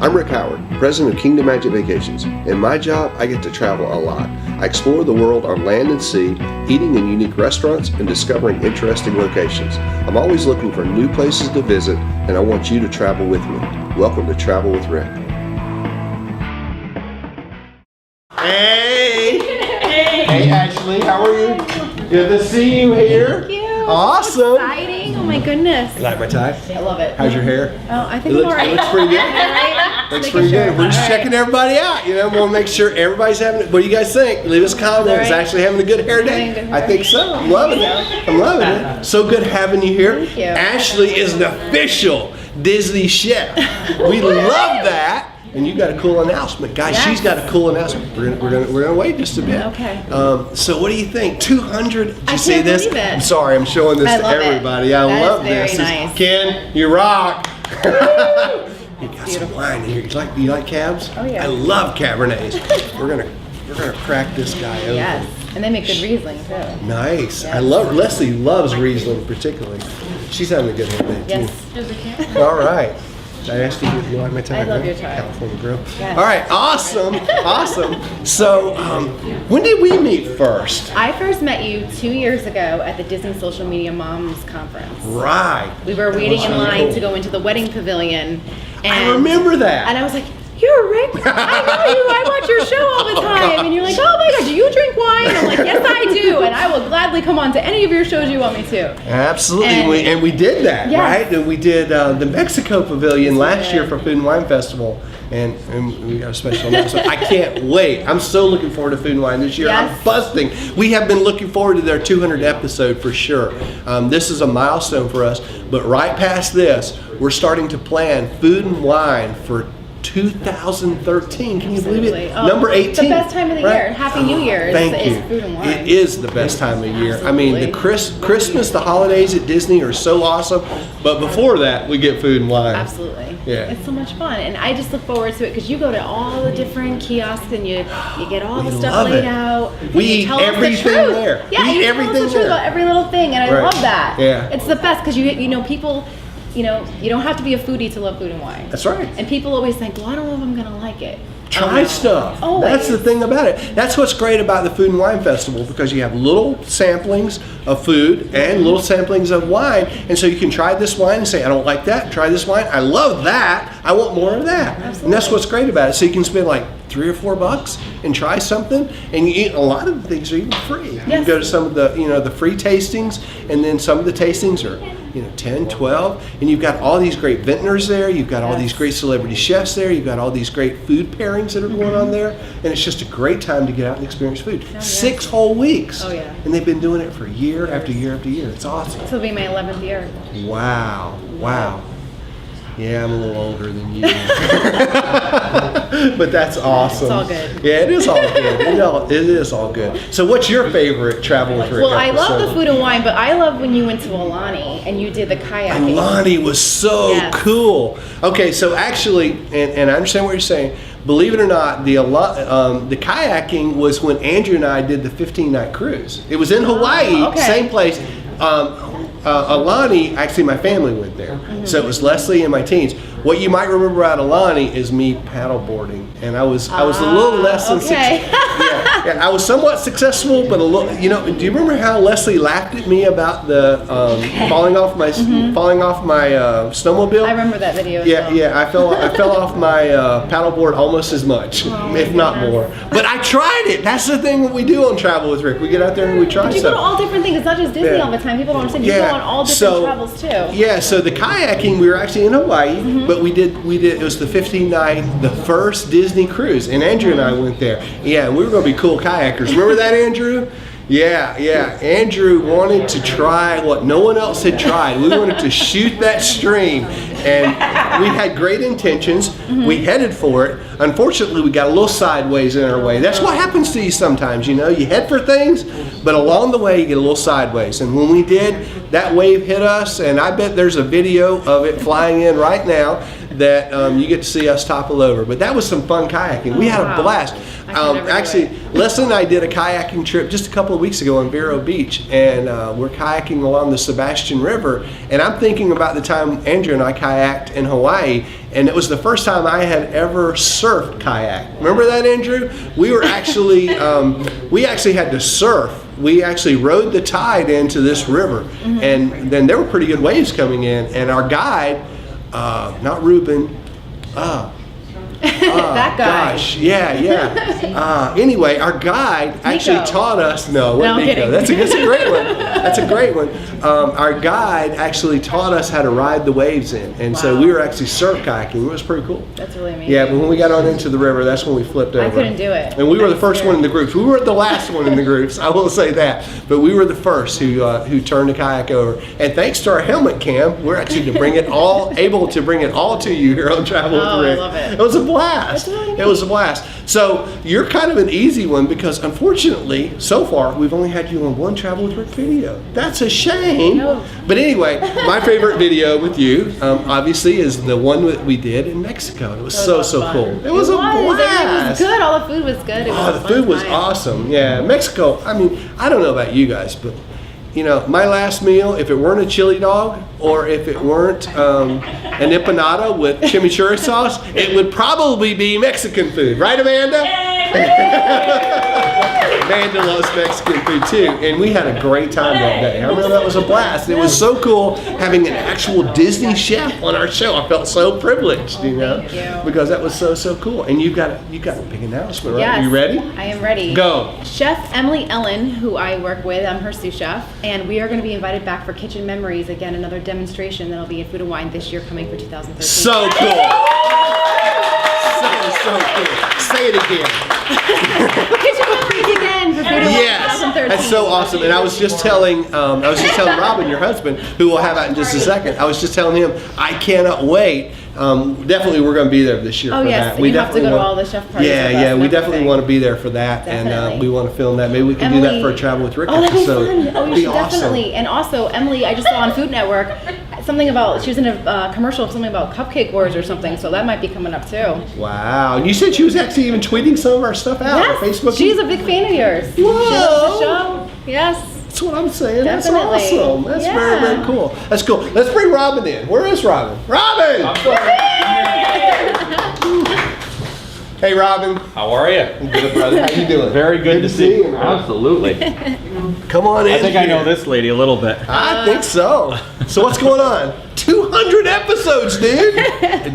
I'm Rick Howard, president of Kingdom Magic Vacations. In my job, I get to travel a lot. I explore the world on land and sea, eating in unique restaurants and discovering interesting locations. I'm always looking for new places to visit, and I want you to travel with me. Welcome to Travel with Rick. Hey! Hey Ashley, how are you? Good to see you here. Thank you. Awesome. Exciting. Oh my goodness. You like my tie? I love it. How's your hair? Oh, I think I'm alright. It looks pretty good. Looks pretty good. We're just checking everybody out. You know, we'll make sure everybody's having it. What do you guys think? Leave us comments. Actually having a good hair day. I think so. I'm loving it. I'm loving it. So good having you here. Thank you. Ashley is an official Disney chef. We love that. And you got a cool announcement, guys. Yes. She's got a cool announcement. We're gonna wait just a bit. Okay. So what do you think? 200. Did you I see can't this? believe it. I'm sorry. I'm showing this to everybody. I love this. Very nice. Ken, you rock. You got some wine here. You like cabs? Oh yeah. I love Cabernets. we're gonna crack this guy open. Yes. And they make good Riesling too. Nice. Yes. I love. Leslie loves Riesling particularly. She's having a good hair day too. Yes. All right. I asked you if you like my tie. I love your tie. California Grill. Yes. All right, awesome, awesome. So, when did we meet first? I first met you 2 years ago at the Disney Social Media Moms Conference. Right. We were waiting in line to go into the wedding pavilion. And I remember that. And I was like, "You're Rick? I know you. I watch your show all the time." And you're like, "Oh my God, do you drink wine?" I'm like, "Yes, I do, and I will gladly come on to any of your shows you want me to." Absolutely, and we did that, yes. right? And we did the Mexico Pavilion last year for Food and Wine Festival, and we got a special announcement. I can't wait. I'm so looking forward to Food and Wine this year. Yes. I'm busting. We have been looking forward to their 200th episode for sure. This is a milestone for us, but right past this, we're starting to plan Food and Wine for 2013. Can you believe it? Oh, Number 18. The best time of the year. Happy New Year is Food and Wine. It is the best time of year. Absolutely. I mean, the Christmas, the holidays at Disney are so awesome. But before that, we get Food and Wine. Absolutely. Yeah. It's so much fun, and I just look forward to it because you go to all the different kiosks and you get all the stuff laid out. We eat everything there. Yeah, we eat everything tell us the truth about every little thing, and I love that. Yeah. It's the best because you know people. You know, you don't have to be a foodie to love Food and Wine. That's right. And people always think, well, I don't know if I'm going to like it. Try stuff. Always. That's the thing about it. That's what's great about the Food and Wine Festival, because you have little samplings of food and little samplings of wine. And so you can try this wine and say, I don't like that. Try this wine. I love that. I want more of that. Absolutely. And that's what's great about it. So you can spend like $3 or $4 and try something, and you eat a lot of the things are even free. Yes. You can go to some of the the free tastings, and then some of the tastings are 10, 12, and you've got all these great vintners there, you've got all these great celebrity chefs there, you've got all these great food pairings that are going on there, and it's just a great time to get out and experience food. 6 whole weeks. Oh yeah. And they've been doing it for year after year after year. It's awesome. This will be my 11th year. Wow. Wow. Yeah, I'm a little older than you. But that's awesome. It's all good. Yeah, it is all good. It is all good. So what's your favorite Travel with Rick Well, I love the episode? Food and Wine, but I love when you went to Alani and you did the kayaking. Alani was so cool. Okay, so actually, and I understand what you're saying. Believe it or not, the kayaking was when Andrew and I did the 15-night cruise. It was in Hawaii, same place. Alani, actually my family went there. So it was Leslie and my teens. What you might remember about Alani is me paddleboarding, and I was a little less than yeah, I was somewhat successful, but a little. Do you remember how Leslie laughed at me about the falling off my snowmobile? I remember that video. As well. Yeah, I fell off my paddleboard almost as much, if not more. But I tried it. That's the thing that we do on Travel with Rick. We get out there and we try. But you go to all different things. It's not just Disney all the time. People don't understand. You go on all different travels too. Yeah. So the kayaking, we were actually in Hawaii, but we did. It was the 15-night, the first Disney cruise, and Andrew and I went there. Yeah, we were going to be cool kayakers. Remember that, Andrew? Yeah. Andrew wanted to try what no one else had tried. We wanted to shoot that stream, and we had great intentions. We headed for it. Unfortunately, we got a little sideways in our way. That's what happens to you sometimes, You head for things, but along the way, you get a little sideways. And when we did, that wave hit us, and I bet there's a video of it flying in right now. that you get to see us topple over. But that was some fun kayaking. We had a blast. Actually, Leslie and I did a kayaking trip just a couple of weeks ago on Vero Beach, and we're kayaking along the Sebastian River. And I'm thinking about the time Andrew and I kayaked in Hawaii, and it was the first time I had ever surfed kayak. Remember that, Andrew? We were actually, we actually had to surf. We actually rode the tide into this river, and then there were pretty good waves coming in, and our guide, not Ruben, that guy. Gosh, yeah. Anyway, our guide actually taught us. No, I'm kidding. That's a great one. That's a great one. Our guide actually taught us how to ride the waves in, and so we were actually surf kayaking. It was pretty cool. That's really amazing. Yeah, but when we got on into the river, that's when we flipped over. I couldn't do it. And we were the first one in the groups. We weren't the last one in the groups. I will say that. But we were the first who turned the kayak over. And thanks to our helmet cam, we're actually able to bring it all to you here on Travel with Rick. I love it. It was a blast. Really it was a blast. So you're kind of an easy one because unfortunately, so far, we've only had you on one Travel with Rick video. That's a shame. No. But anyway, my favorite video with you, obviously, is the one that we did in Mexico. It was so cool. It was a blast. It was good. All the food was good. It was The food was awesome. Yeah, Mexico. I mean, I don't know about you guys, but you know, my last meal, if it weren't a chili dog or if it weren't an empanada with chimichurri sauce, it would probably be Mexican food, right, Amanda? Amanda loves Mexican food too, and we had a great time that day. I remember that was a blast. It was so cool having an actual Disney chef on our show. I felt so privileged, you know, because that was so cool. And you got a big announcement, right? Yes, Are you ready? I am ready. Go. Chef Emily Ellen, who I work with, I'm her sous chef, and we are going to be invited back for Kitchen Memories, again, another demonstration that'll be at Food and Wine this year, coming for 2013. So cool. So cool. Say it again. Kitchen Memories again for Food and Wine Yes, 2013. that's so awesome. And I was just telling Robin, your husband, who we'll have out in just a second. I was just telling him I cannot wait. Definitely, we're going to be there this year. Oh for yes, that. We you have to go to all the chef parties. Yeah, we definitely want to be there for that, Definitely. and we want to film that. Maybe we can do that for a Travel with Rick Oh, that'd be episode. fun. Oh, you Be should awesome. definitely. And also, Emily, I just saw on Food Network something about, she was in a commercial of something about Cupcake Wars or something, so that might be coming up too. Wow, and you said she was actually even tweeting some of our stuff out on Yes, Facebook. she's a big fan of yours. She loves the show. Yes. That's what I'm saying. Definitely. That's awesome. That's very cool. That's cool. Let's bring Robin in. Where is Robin? Robin! Hey, Robin. How are you? Good, brother. How you doing? Very good to see you, you. man. Absolutely. Come on in. I think I here. know this lady a little bit. I think so. So what's going on? 200 episodes, dude.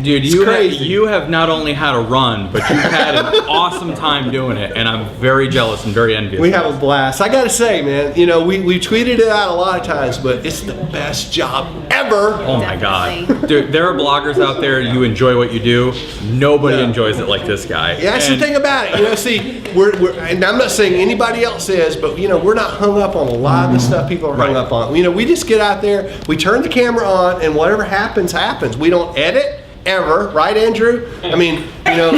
Dude, crazy. you have not only had a run, but you've had an awesome time doing it, and I'm very jealous and very envious. We have a blast. I gotta say, man, you know, we tweeted it out a lot of times, but it's the best job ever. Oh my God. Definitely. Dude, there are bloggers out there, you enjoy what you do. Nobody enjoys it like this guy. Yeah, that's And the thing about it. You know, see, we're and I'm not saying anybody else is, but you know, we're not hung up on a lot of the stuff people are hung up on. You know, we just get out there, we turn the camera on, and whatever happens, happens. We don't edit ever, right, Andrew? I mean, you know.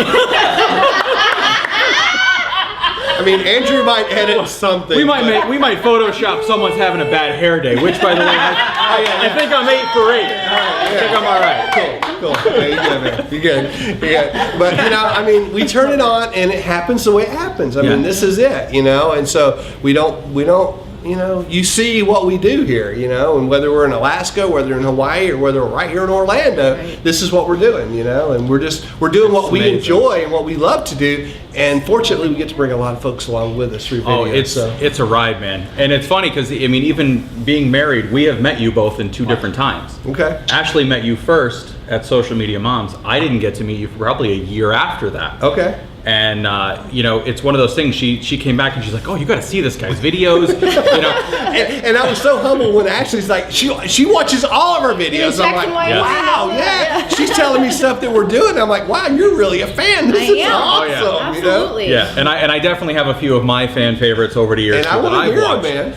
I mean, Andrew might edit something. We might Photoshop someone's having a bad hair day, which, by the way, I think I'm 8 for 8. I think I'm all right. Cool. Yeah, you're good, man. You're good. But you know, I mean, we turn it on and it happens the way it happens. I mean, this is it, you know. And so we don't, you know, you see what we do here, you know, and whether we're in Alaska, whether in Hawaii, or whether we're right here in Orlando, this is what we're doing, you know, and we're doing what we enjoy and what we love to do. And fortunately, we get to bring a lot of folks along with us through video. Oh, it's a ride, man. And it's funny because, I mean, even being married, we have met you both in 2 different times. Okay. Ashley met you first at Social Media Moms. I didn't get to meet you for probably a year after that. Okay. And you know, it's one of those things. She came back and she's like, "Oh, you got to see this guy's videos." You know, and I was so humble when Ashley's like, she watches all of our videos. I'm like, wow, yeah. She's telling me stuff that we're doing. I'm like, wow, you're really a fan. This is awesome. You know? Absolutely. yeah. And I definitely have a few of my fan favorites over the years And I that want to I've hear them, watched. man.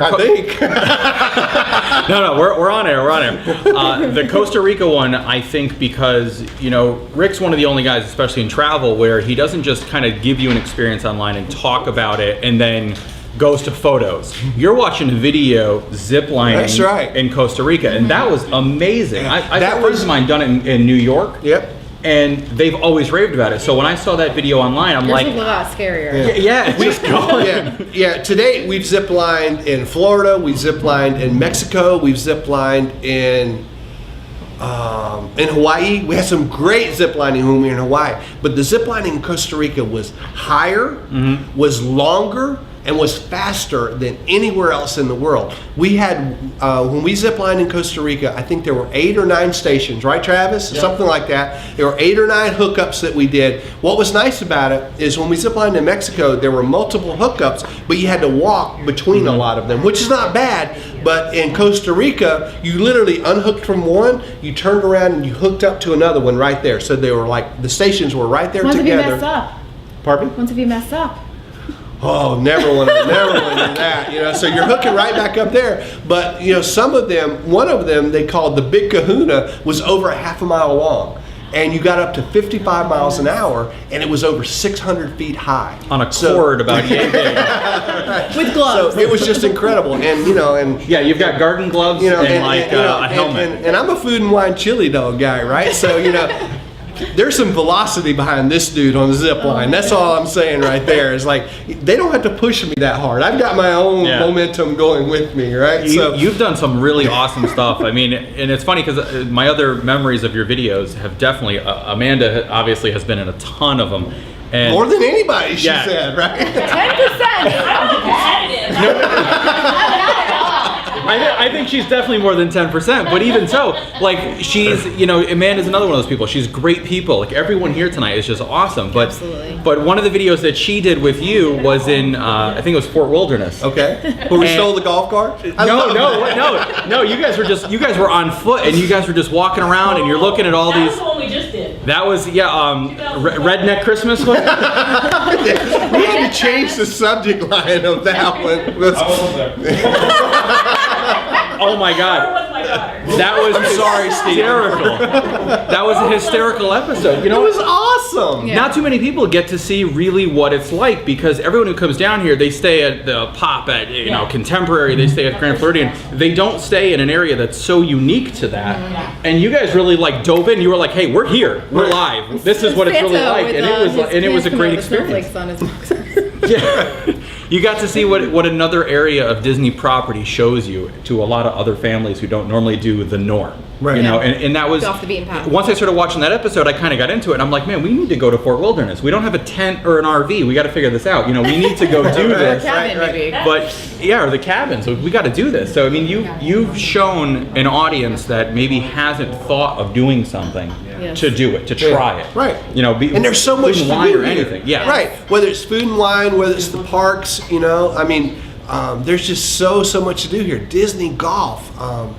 I think. No, we're on air. We're on air. The Costa Rica one, I think, because you know, Rick's one of the only guys, especially in travel, where he doesn't just kind of give you an experience online and talk about it and then goes to photos. You're watching a video zip lining That's right. in Costa Rica, and that was amazing. Yeah. I That had friends was- of mine done it in New York. Yep. And they've always raved about it. So when I saw that video online, I'm Yours like, was a lot scarier. yeah, it's just going. Yeah. To date, we've zip lined in Florida. We've zip lined in Mexico. We've zip lined in Hawaii. We had some great zip lining when we were in Hawaii. But the zip lining in Costa Rica was higher, was longer, and was faster than anywhere else in the world. We had, when we zip lined in Costa Rica, I think there were 8 or 9 stations, right Travis? Something like that. There were 8 or 9 hookups that we did. What was nice about it is when we zip lined in Mexico, there were multiple hookups, but you had to walk between a lot of them, which is not bad. But in Costa Rica, you literally unhooked from one, you turned around and you hooked up to another one right there. So they were like, the stations were right there Once have you together. messed up? Pardon me? Once have you messed up? Oh, never want to do that. You know, so you're hooking right back up there. But you know, some of them, one of them they called the Big Kahuna, was over a half a mile long, and you got up to 55 miles an hour, and it was over 600 feet high On a cord about yay big. With gloves. So it was just incredible, and you know, and Yeah, you've got garden gloves you know, and a helmet. and I'm a food and wine chili dog guy, right? So you know. There's some velocity behind this dude on the zip line. That's all I'm saying right there. Is like they don't have to push me that hard. I've got my own momentum going with me, right? You've done some really awesome stuff. I mean, and it's funny because my other memories of your videos have definitely. Amanda obviously has been in a ton of them. And more than anybody, she Yeah. said, right? 10%. I think she's definitely more than 10%, but even so, like she's, you know, Amanda's another one of those people. She's great people. Like everyone here tonight is just awesome. But Absolutely. But one of the videos that she did with you was in, I think it was Fort Wilderness. Okay. Where we stole the golf cart? No. You guys were on foot and you guys were just walking around and you're looking at all That these. was the one we just did. That was Redneck Christmas. We had to change the subject line of that one. Oh my God. Or with my daughter. That was hysterical. That was a hysterical episode. You know, It was awesome. Yeah. not too many people get to see really what it's like because everyone who comes down here, they stay at the Pop at Contemporary, they stay at Grand Floridian. They don't stay in an area that's so unique to that. And you guys really like dove in. You were like, "Hey, we're here. We're live. This is what it's really Santa like." with, And it was a great his pants experience. coming out with snowflakes on his Yeah. You got to see what another area of Disney property shows you to a lot of other families who don't normally do the norm. Right. You know, and that was Off the beaten path. once I started watching that episode, I kind of got into it. And I'm like, man, we need to go to Fort Wilderness. We don't have a tent or an RV. We got to figure this out. You know, we need to go do this. cabin, right. maybe. But yeah, or the cabin. So we got to do this. So I mean, you've shown an audience that maybe hasn't thought of doing something Yes. to do it, to try it. Right. You know, And there's so much food to and wine do or here. anything. Yeah. Right. Whether it's food and wine, whether it's the parks, you know, I mean, there's just so much to do here. Disney golf.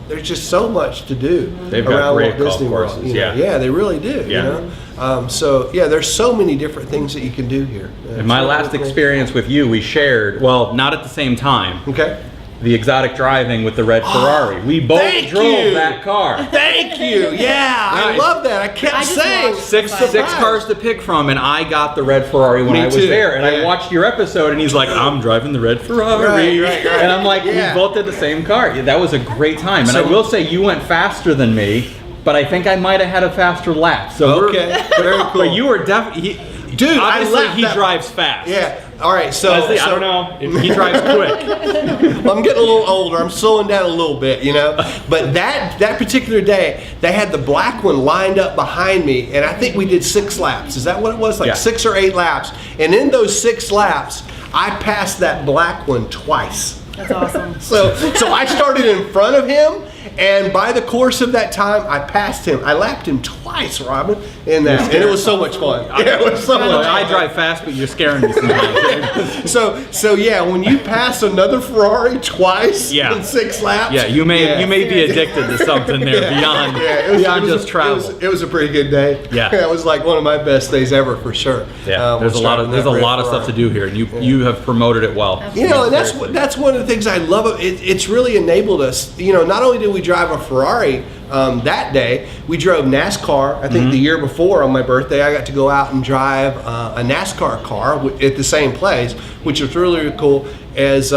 There's just so much to do. They've got around great Walt golf Disney World, courses, you know. yeah. Yeah, they really do. Yeah. You know? So yeah, there's so many different things that you can do here. In my last experience with you, we shared, well, not at the same time, Okay. the exotic driving with the red Ferrari. We both Thank drove you. that car. Thank you. Yeah, I Nice. love that. I kept I just saying watched Six Surprise. cars to pick from, and I got the red Ferrari when Me I was too. there. And I Yeah. watched your episode, and he's like, "I'm driving the red Ferrari," Right. and I'm like, Yeah. "We both did the same car." Yeah, that was a great time. And So- I will say, you went faster than me, but I think I might have had a faster lap. So we're- Okay, very cool. But you were definitely, Dude, I obviously lapped he that- drives fast. Yeah. All right. So, Leslie, I so don't know if he drives quick. I'm getting a little older. I'm slowing down a little bit, you know. But that particular day, they had the black one lined up behind me, and I think we did 6 laps. Is that what it was? Like Yeah. 6 or 8 laps. And in those 6 laps, I passed that black one twice. That's awesome. So I started in front of him, and by the course of that time, I passed him. I lapped him twice, Robin, in that, and it was so much fun. Yeah, it was so much Look, fun. I drive fast, but you're scaring me sometimes. So yeah, when you pass another Ferrari twice Yeah. in 6 laps, Yeah, you may be addicted to something there beyond it was just travel. It was a pretty good day. Yeah. It was like one of my best days ever for sure. Yeah, there's a lot of stuff to do here, and you have promoted it well. You know, and Seriously. that's one of the things I love. It's really enabled us. You know, not only did we drive a Ferrari that day, we drove NASCAR. I think the year before on my birthday, I got to go out and drive a NASCAR car at the same place, which was really, really cool. as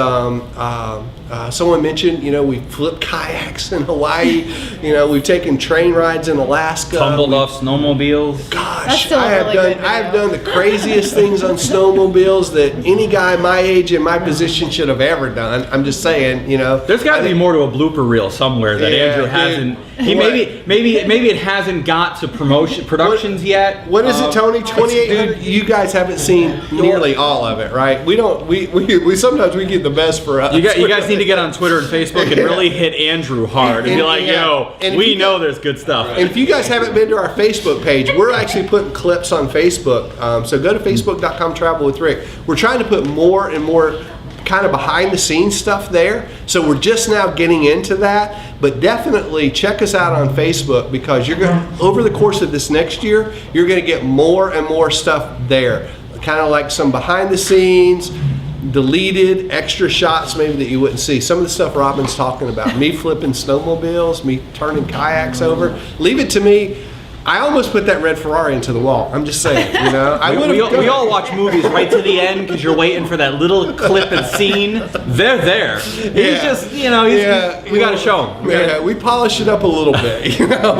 someone mentioned, we flip kayaks in Hawaii. We've taken train rides in Alaska. Tumbled off snowmobiles. That's Gosh, still a really good I have video. done the craziest things on snowmobiles that any guy my age and my position should have ever done. I'm just saying, There's got to be more to a blooper reel somewhere that Yeah, Andrew dude. hasn't. What? Maybe it hasn't got to productions yet. What is it, Tony? 2,800. dude, You guys haven't seen nearly all of it, right? We don't. We sometimes we get the best for us. You guys need to get on Twitter and Facebook and really hit Andrew hard and be like, yo, And if we you know got- there's good stuff. And if you guys haven't been to our Facebook page, we're actually putting clips on Facebook. So go to facebook.com/travel with Rick. We're trying to put more and more kind of behind the scenes stuff there. So we're just now getting into that, but definitely check us out on Facebook, because you're going over the course of this next year, you're going to get more and more stuff there. Kind of like some behind the scenes, deleted extra shots maybe that you wouldn't see. Some of the stuff Robin's talking about, me flipping snowmobiles, me turning kayaks over. Leave it to me. I almost put that red Ferrari into the wall. I'm just saying, I would We all watch movies right to the end because you're waiting for that little clip and scene. They're there. He's just, we got to show him. Yeah, we polish it up a little bit,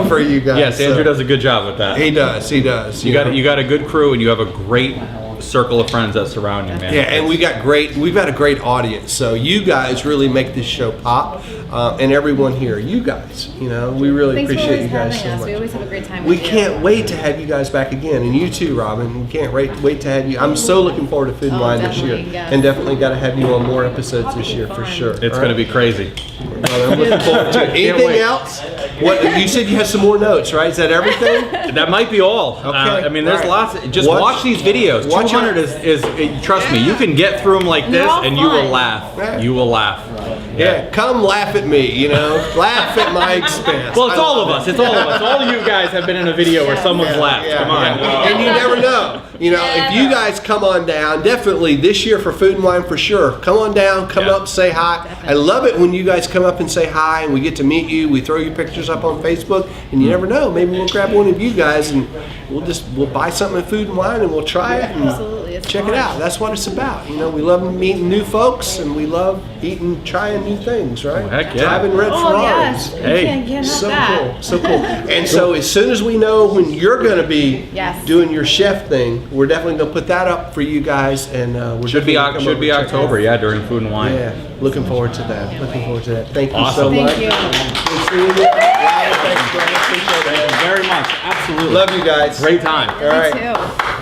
for you guys. Yes, Andrew So, does a good job with that. He does. You got a good crew, and you have a great circle of friends that surround you, man. Yeah, and we've got a great audience. So you guys really make this show pop, and everyone here, you guys, we really Thanks for appreciate always you guys having so us. much. We always have a great time We with you. can't wait to have you guys back again, and you too, Robin. We can't wait to have you. I'm so looking forward to Food and Wine this year, definitely, yes. and definitely got to have you on more episodes this year for Fun. sure. It's going to be crazy. Well, I'm looking forward to it. Anything wait. else? What you said you had some more notes, right? Is that everything? That might be all. Okay. There's All lots. right. Just watch these videos. watch 200 is trust me, you can get through them like They're this, all and you will fun. laugh. Yeah. You will laugh. Yeah, come laugh at me, laugh at my expense. Well, it's all of us. It's all of us. All of you guys have been in a video where someone's laughed. Yeah, Come on. yeah. And you never know. If you guys come on down, definitely this year for Food and Wine for sure. Come on down, come Yeah. up, say hi. I love it when you guys come up and say hi, and we get to meet you. We throw your pictures up on Facebook, and you never know. Maybe we'll grab one of you guys and we'll buy something at Food and Wine and we'll try it and Absolutely, it's check fun. it out. That's what it's about. We love meeting new folks, and we love trying new things, right? Heck yeah. Driving red Oh, Ferraris. yes. You Hey, can't get So that. cool, so cool. And so as soon as we know when you're going to be Yes. doing your chef thing, we're definitely going to put that up for you guys, and we're Should be definitely gonna come over and check it October, out. yeah, during Food and Wine. Yeah, looking forward to that. Looking forward to that. Thank you so Awesome. much. Thank you. Good seeing you. Thanks, Brian. Appreciate Thank that. you very much. Absolutely. Love you guys. Great time. All right. Me too.